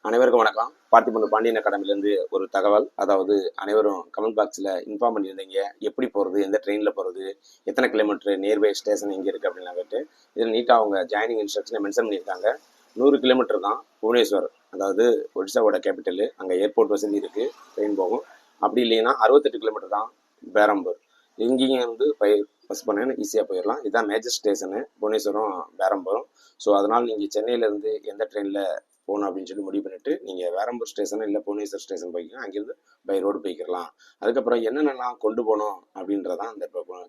அனைவருக்கும் வணக்கம். பார்த்திபன் பாண்டியன் அகாடமிலேருந்து ஒரு தகவல். அதாவது அனைவரும் கமெண்ட் பாக்ஸில் இன்ஃபார்ம் பண்ணியிருந்தீங்க. எப்படி போகிறது, எந்த ட்ரெயினில் போகிறது, எத்தனை கிலோமீட்டர் நியர்பை ஸ்டேஷன் எங்கே இருக்குது அப்படின்லாம் கேட்டு இதில் நீட்டாக அவங்க ஜாயினிங் இன்ஸ்ட்ரக்ஷனை மென்ஷன் பண்ணியிருக்காங்க. 100 கிலோமீட்டர் தான் புவனேஸ்வர், அதாவது ஒடிசாவோட கேபிட்டலு. அங்கே ஏர்போர்ட் வசதி இருக்குது, ட்ரெயின் போகும். அப்படி இல்லைன்னா 68 கிலோமீட்டர் தான் பேரம்பூர். இங்கேயும் வந்து பஸ் பண்ணேன்னு ஈஸியாக போயிடலாம். இதுதான் மேஜர் ஸ்டேஷனு, புவனேஸ்வரம் பேரம்பூரும். ஸோ அதனால் நீங்கள் சென்னையிலேருந்து எந்த ட்ரெயினில் போகணும் அப்படின்னு சொல்லி முடிவு பண்ணிவிட்டு நீங்கள் வேரம்பூர் ஸ்டேஷன் இல்லை புவனேஸ்வர் ஸ்டேஷன் போய்க்கலாம். அங்கேருந்து பை ரோடு போய்க்கலாம். அதுக்கப்புறம் என்னென்னலாம் கொண்டு போகணும் அப்படின்றதான் அந்த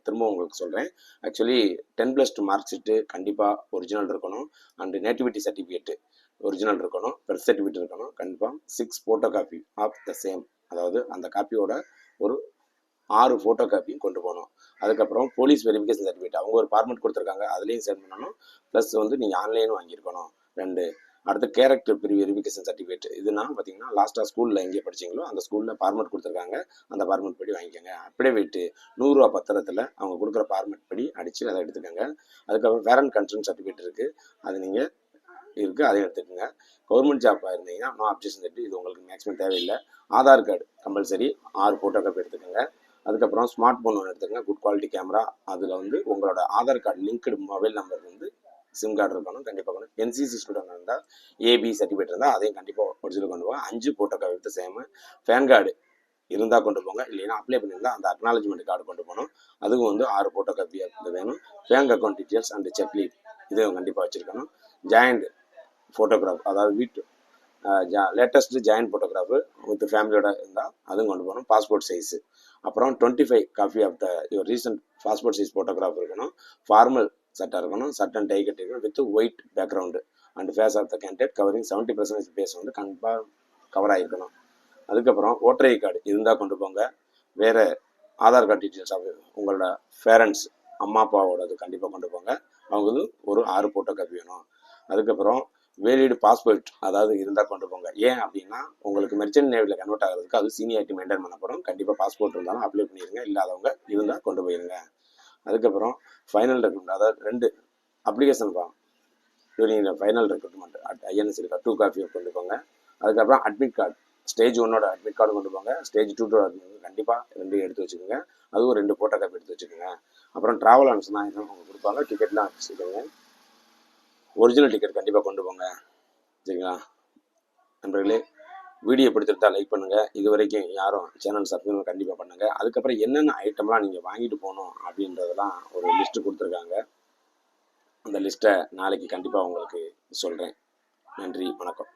திரும்ப உங்களுக்கு சொல்கிறேன். ஆக்சுவலி 10+2 மார்க் ஷீட்டு கண்டிப்பாக ஒரிஜினல் இருக்கணும். அண்டு நேட்டிவிட்டி சர்டிஃபிகேட்டு ஒரிஜினல் இருக்கணும். பர்த் சர்டிஃபிகேட் இருக்கணும். கண்டிப்பாக 6 photo copy of the same, அதாவது அந்த காப்பியோட ஒரு 6 ஃபோட்டோ காப்பியும் கொண்டு போகணும். அதுக்கப்புறம் போலீஸ் வெரிஃபிகேஷன் சர்டிஃபிகேட் அவங்க ஒரு ஃபார்மெட் கொடுத்துருக்காங்க, அதுலேயும் சென்ட் பண்ணணும். ப்ளஸ் வந்து நீங்கள் ஆன்லைனும் வாங்கியிருக்கணும் 2. அடுத்து கேரக்டர் ப்ரீ வெரிஃபிகேஷன் சர்டிஃபிகேட். இதுனா பார்த்தீங்கன்னா லாஸ்ட்டாக ஸ்கூலில் எங்கே படிச்சிங்களோ அந்த ஸ்கூலில் ஃபார்மெட் கொடுத்துருக்காங்க, அந்த ஃபார்மெட் படி வாங்கிக்கோங்க. அப்படியே வெயிட்டு 100 ரூபா பத்திரத்தில் அவங்க கொடுக்குற ஃபார்மெட் படி அடித்து அதை எடுத்துக்கோங்க. அதுக்கப்புறம் பேரண்ட் கன்சர்ன் சர்டிஃபிகேட் இருக்குது, அது நீங்கள் இருக்குது, அதை எடுத்துக்கோங்க. கவர்மெண்ட் ஜாப்பாக இருந்தீங்கன்னா நோ அப்ஜெக்ஷன் சர்டிஃபிகேட், இது உங்களுக்கு மேக்ஸிமம் தேவையில்லை. Aadhaar card compulsory 6 photo copy எடுத்துக்கோங்க. அதுக்கப்புறம் ஸ்மார்ட் ஃபோன் ஒன்று எடுத்துக்கோங்க, குட் குவாலிட்டி கேமரா. அதில் வந்து உங்களோட Aadhaar card linked mobile number வந்து சிம் கார்டு இருக்கணும், கண்டிப்பாக வேணும். என்சிசி ஸ்டூடெண்ட் இருந்தால் ஏபி சர்டிஃபிகேட் இருந்தால் அதையும் கண்டிப்பாக ஒரிஜினல் கொண்டு போங்க. 5 ஃபோட்டோ காப்பி எடுத்து சேமு. பேன் கார்டு இருந்தால் கொண்டு போங்க, இல்லைன்னா அப்ளை பண்ணியிருந்தால் அந்த அக்னாலஜ்மெண்ட் கார்டு கொண்டு போகணும், அதுவும் வந்து 6 ஃபோட்டோ காப்பி வேணும். Bank account details and check leave இதுவும் கண்டிப்பாக வச்சுருக்கணும். ஜாயிண்ட் ஃபோட்டோகிராஃப், அதாவது வீட்டு லேட்டஸ்ட்டு ஜாயின்ட் ஃபோட்டோகிராஃபு வித் ஃபேமிலியோட இருந்தால் அதுவும் கொண்டு போகணும். Passport size. அப்புறம் 25 copy of the your recent passport size photograph இருக்கணும். ஃபார்மல் சட்டை இருக்கணும், சட்டை டை கட்டிருக்கணும் with white background and face of the candidate covering 70% face வந்து கண்டிப்பாக கவர் ஆகிருக்கணும். அதுக்கப்புறம் ஓட்டர் ஐடி கார்டு இருந்தால் கொண்டு போங்க. வேறு ஆதார் கார்டு டீட்டெயில்ஸ் உங்களோட பேரண்ட்ஸ் அம்மா அப்பாவோடது கண்டிப்பாக கொண்டு போங்க, அவங்களுக்கு ஒரு 6 ஃபோட்டோ காப்பி வேணும். அதுக்கப்புறம் வேலிடு பாஸ்போர்ட் அதாவது இருந்தால் கொண்டு போங்க. ஏன் அப்படின்னா உங்களுக்கு மெர்ச்சன்ட் நேவியில் கன்வெர்ட் ஆகிறதுக்கு அது சீனியாரிட்டி மெயின்டைன் பண்ணப்படும். கண்டிப்பாக பாஸ்போர்ட் இருந்தாலும் அப்ளை பண்ணிடுங்க, இல்லாதவங்க இருந்தால் கொண்டு போயிருங்க. அதுக்கப்புறம் ஃபைனல் ரெக்ரூட்மெண்ட், அதாவது 2 application form during final recruitment INS இருக்கா 2 காப்பி கொண்டு போங்க. அதுக்கப்புறம் admit card, stage 1 admit card கொண்டு போங்க. ஸ்டேஜ் 2 அட்மிட் கண்டிப்பாக 2 எடுத்து வச்சுக்கோங்க, அதுவும் 2 ஃபோட்டோ காப்பி எடுத்து வச்சுக்கோங்க. அப்புறம் ட்ராவல் அனுசனா என்ன அவங்க கொடுப்பாங்க, டிக்கெட்லாம் வச்சுக்கோங்க. ஒரிஜினல் டிக்கெட் கண்டிப்பாக கொண்டு போங்க, சரிங்களா நண்பர்களே. வீடியோ பிடிச்சிருந்தா லைக் பண்ணுங்கள். இது வரைக்கும் யாரும் சேனல் சப்ஸ்கிரைப் கண்டிப்பாக பண்ணுங்கள். அதுக்கப்புறம் என்னென்ன ஐட்டம்லாம் நீங்கள் வாங்கிட்டு போகணும் அப்படின்றதெல்லாம் ஒரு லிஸ்ட்டு கொடுத்துருக்காங்க. அந்த லிஸ்ட்டை நாளைக்கு கண்டிப்பாக உங்களுக்கு சொல்கிறேன். நன்றி, வணக்கம்.